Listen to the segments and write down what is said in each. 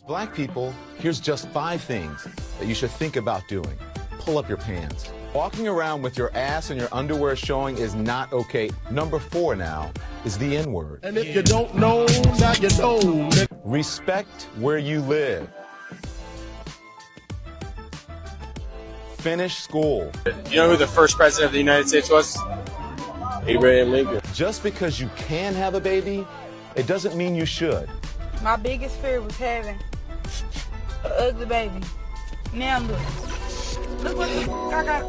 Black people, here's just 5 things that you should think about doing. Pull up your pants. Walking around with your ass and your underwear showing is not okay. Number 4 now is the N-word. And if you don't know, now you know. Respect where you live. Finish school. You know who the first president of the United States was? Abraham Lincoln. Just because you can have a baby, it doesn't mean you should. My biggest fear was having an ugly baby. Now look what I got.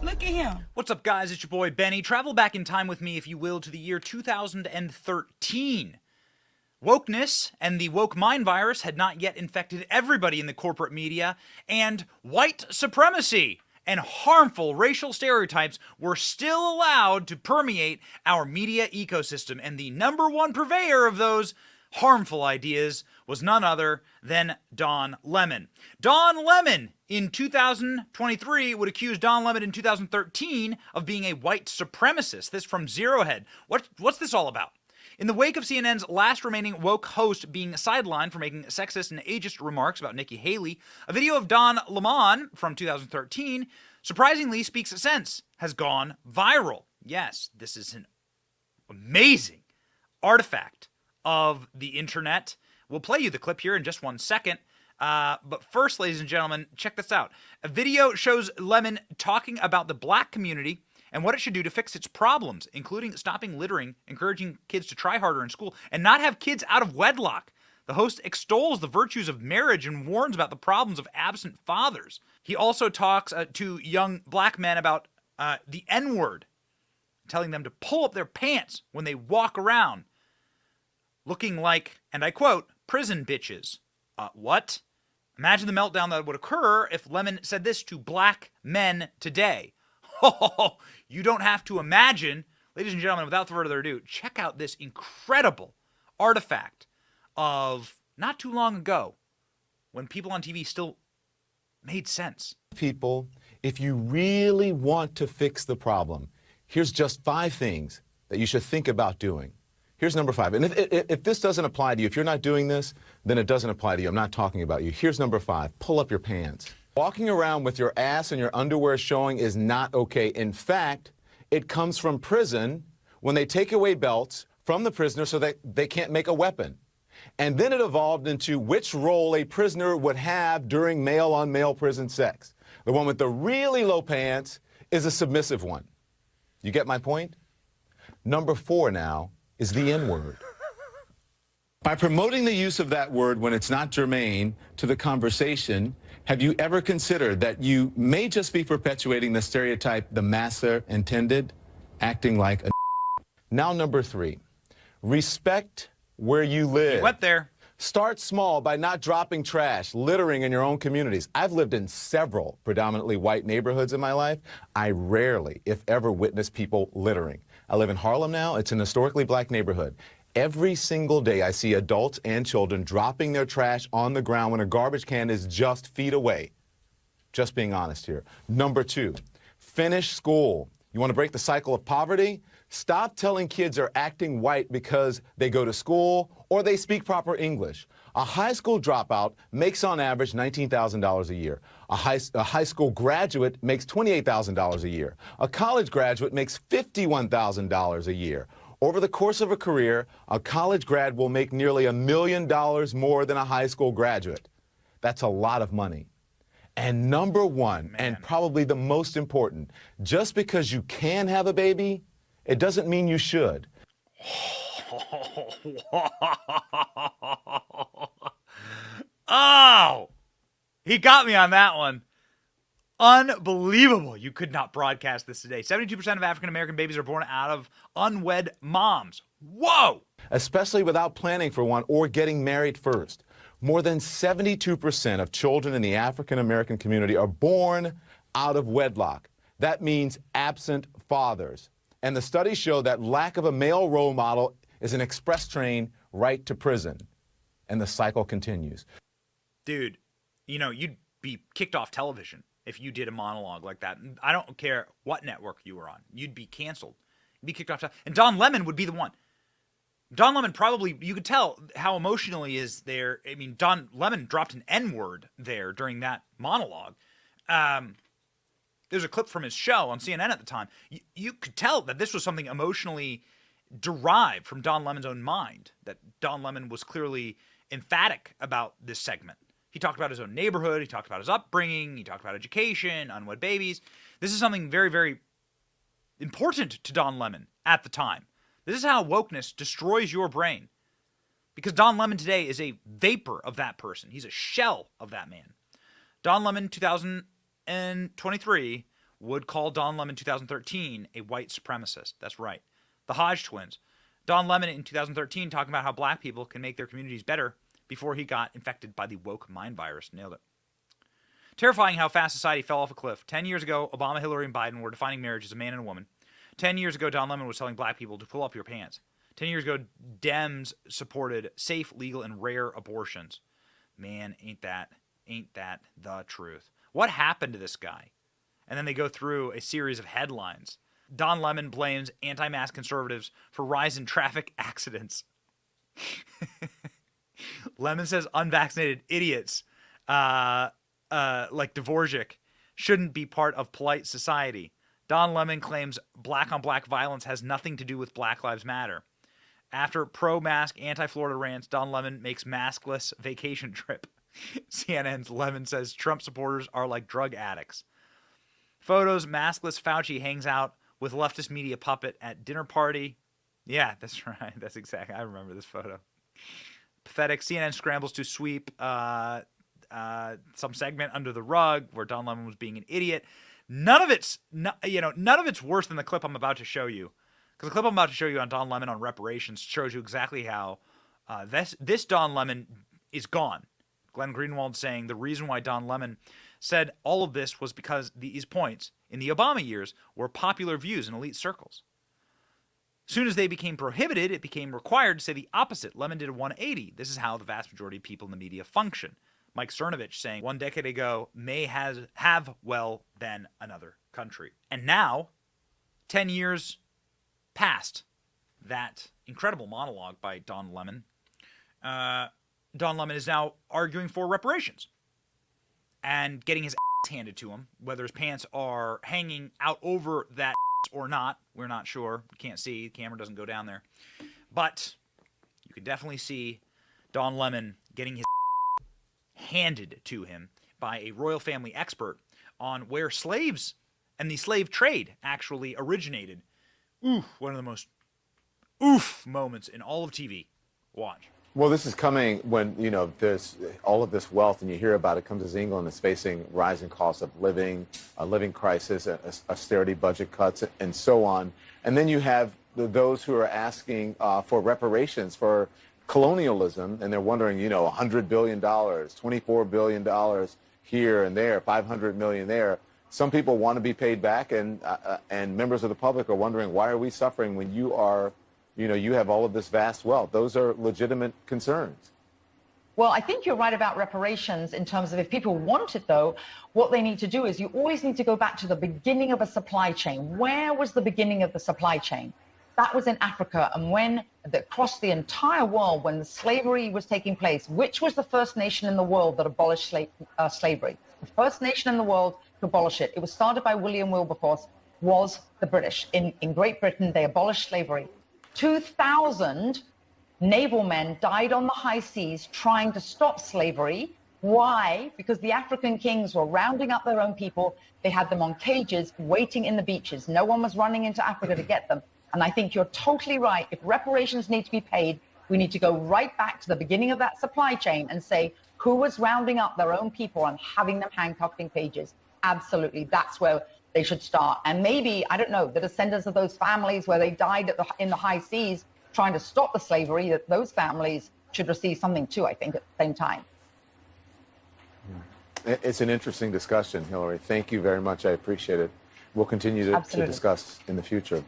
Look at him. What's up, guys? It's your boy Benny. Travel back in time with me, if you will, to the year 2013. Wokeness and the woke mind virus had not yet infected everybody in the corporate media, and white supremacy and harmful racial stereotypes were still allowed to permeate our media ecosystem, and the number one purveyor of those harmful ideas was none other than Don Lemon. Don Lemon in 2023 would accuse Don Lemon in 2013 of being a white supremacist. This from Zero Head. What's this all about? In the wake of CNN's last remaining woke host being sidelined for making sexist and ageist remarks about Nikki Haley, a video of Don Lemon from 2013 surprisingly speaks sense has gone viral. Yes, this is an amazing artifact of the internet. We'll play you the clip here in just 1 second. But first, ladies and gentlemen, check this out. A video shows Lemon talking about the black community and what it should do to fix its problems, including stopping littering, encouraging kids to try harder in school, and not have kids out of wedlock. The host extols the virtues of marriage and warns about the problems of absent fathers. He also talks to young black men about the N-word, telling them to pull up their pants when they walk around, looking like, and I quote, prison bitches. What? Imagine the meltdown that would occur if Lemon said this to black men today. Oh, you don't have to imagine. Ladies and gentlemen, without further ado, check out this incredible artifact of not too long ago when people on TV still made sense. People, if you really want to fix the problem, here's just 5 things that you should think about doing. Here's number 5. And if this doesn't apply to you, if you're not doing this, then it doesn't apply to you. I'm not talking about you. Here's number 5. Pull up your pants. Walking around with your ass and your underwear showing is not okay. In fact, it comes from prison when they take away belts from the prisoner so that they can't make a weapon. And then it evolved into which role a prisoner would have during male-on-male prison sex. The one with the really low pants is a submissive one. You get my point? Number 4 now is the N-word. By promoting the use of that word when it's not germane to the conversation, have you ever considered that you may just be perpetuating the stereotype the master intended, acting like a Now, number 3, respect where you live. You went there. Start small by not dropping trash, littering in your own communities. I've lived in several predominantly white neighborhoods in my life. I rarely, if ever, witness people littering. I live in Harlem now. It's an historically black neighborhood. Every single day I see adults and children dropping their trash on the ground when a garbage can is just feet away. Just being honest here. Number 2, finish school. You want to break the cycle of poverty? Stop telling kids are acting white because they go to school or they speak proper English. A high school dropout makes on average $19,000 a year. A high school graduate makes $28,000 a year. A college graduate makes $51,000 a year. Over the course of a career, a college grad will make nearly $1 million more than a high school graduate. That's a lot of money. And number 1, and probably the most important, just because you can have a baby, it doesn't mean you should. Oh, he got me on that one. Unbelievable. You could not broadcast this today. 72% of African-American babies are born out of unwed moms. Whoa! Especially without planning for one or getting married first. More than 72% of children in the African-American community are born out of wedlock. That means absent fathers. And the studies show that lack of a male role model is an express train right to prison. And the cycle continues. Dude, you know, you'd be kicked off television if you did a monologue like that. I don't care what network you were on. You'd be canceled. You'd be kicked off. And Don Lemon would be the one. Don Lemon probably, you could tell how emotional he is there. I mean, Don Lemon dropped an N-word there during that monologue. There's a clip from his show on CNN at the time. You could tell that this was something emotionally derived from Don Lemon's own mind, that Don Lemon was clearly emphatic about this segment. He talked about his own neighborhood. He talked about his upbringing. He talked about education, unwed babies. This is something very, very important to Don Lemon at the time. This is how wokeness destroys your brain. Because Don Lemon today is a vapor of that person. He's a shell of that man. Don Lemon 2023 would call Don Lemon 2013 a white supremacist. That's right. The Hodge twins. Don Lemon in 2013 talking about how black people can make their communities better before he got infected by the woke mind virus. Nailed it. Terrifying how fast society fell off a cliff. 10 years ago, Obama, Hillary, and Biden were defining marriage as a man and a woman. 10 years ago, Don Lemon was telling black people to pull up your pants. 10 years ago, Dems supported safe, legal, and rare abortions. Man, ain't that the truth. What happened to this guy? And then they go through a series of headlines. Don Lemon blames anti-mask conservatives for rise in traffic accidents. Lemon says unvaccinated idiots, like Dvorak, shouldn't be part of polite society. Don Lemon claims black-on-black violence has nothing to do with Black Lives Matter. After pro-mask, anti-Florida rants, Don Lemon makes maskless vacation trip. CNN's Lemon says Trump supporters are like drug addicts. Photos, maskless Fauci hangs out with leftist media puppet at dinner party. Yeah, that's right. That's exactly. I remember this photo. Pathetic. CNN scrambles to sweep some segment under the rug where Don Lemon was being an idiot. None of it's worse than the clip I'm about to show you. Because the clip I'm about to show you on Don Lemon on reparations shows you exactly how this Don Lemon is gone. Glenn Greenwald saying the reason why Don Lemon said all of this was because these points in the Obama years were popular views in elite circles. As soon as they became prohibited, it became required to say the opposite. Lemon did a 180. This is how the vast majority of people in the media function. Mike Cernovich saying 1 decade ago may have well been another country. And now, 10 years past that incredible monologue by Don Lemon, Don Lemon is now arguing for reparations and getting his ass handed to him, whether his pants are hanging out over that or not. We're not sure. You can't see. The camera doesn't go down there. But you can definitely see Don Lemon getting his handed to him by a royal family expert on where slaves and the slave trade actually originated. One of the most moments in all of TV. Watch. Well, this is coming when, there's all of this wealth and you hear about it comes as England is facing rising costs of living, a living crisis, austerity budget cuts, and so on. And then you have those who are asking for reparations for colonialism, and they're wondering, $100 billion, $24 billion here and there, $500 million there. Some people want to be paid back, and members of the public are wondering, why are we suffering when you are you have all of this vast wealth? Those are legitimate concerns. Well, I think you're right about reparations in terms of if people want it, though, what they need to do is you always need to go back to the beginning of a supply chain. Where was the beginning of the supply chain? That was in Africa. And when across the entire world, when the slavery was taking place, which was the first nation in the world that abolished slavery? The first nation in the world to abolish it. It was started by William Wilberforce, was the British. In Great Britain, they abolished slavery. 2,000 naval men died on the high seas trying to stop slavery. Why? Because the African kings were rounding up their own people. They had them on cages waiting in the beaches. No one was running into Africa to get them. And I think you're totally right. If reparations need to be paid, we need to go right back to the beginning of that supply chain and say who was rounding up their own people and having them handcuffed in cages. Absolutely. That's where they should start. And maybe, I don't know, the descendants of those families where they died in the high seas trying to stop the slavery, that those families should receive something too, I think, at the same time. It's an interesting discussion, Hillary. Thank you very much. I appreciate it. We'll continue to discuss in the future.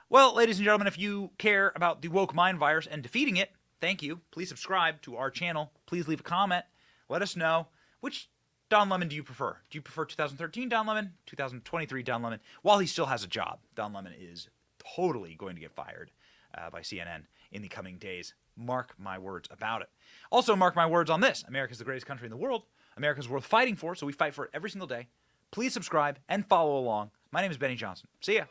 Well, ladies and gentlemen, if you care about the woke mind virus and defeating it, thank you. Please subscribe to our channel. Please leave a comment. Let us know which Don Lemon do you prefer? Do you prefer 2013 Don Lemon, 2023 Don Lemon? While he still has a job, Don Lemon is totally going to get fired by CNN in the coming days. Mark my words about it. Also, mark my words on this. America's the greatest country in the world. America's worth fighting for, so we fight for it every single day. Please subscribe and follow along. My name is Benny Johnson. See ya.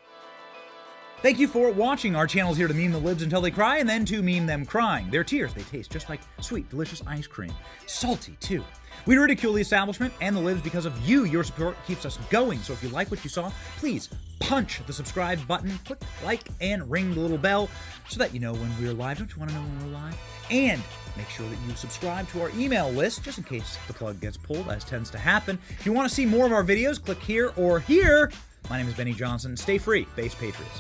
Thank you for watching. Our channel is here to meme the libs until they cry and then to meme them crying. Their tears, they taste just like sweet, delicious ice cream. Salty, too. We ridicule the establishment and the libs because of you. Your support keeps us going. So if you like what you saw, please punch the subscribe button, click like, and ring the little bell so that you know when we're live. Don't you want to know when we're live? And make sure that you subscribe to our email list just in case the plug gets pulled, as tends to happen. If you want to see more of our videos, click here or here. My name is Benny Johnson. Stay free, base patriots.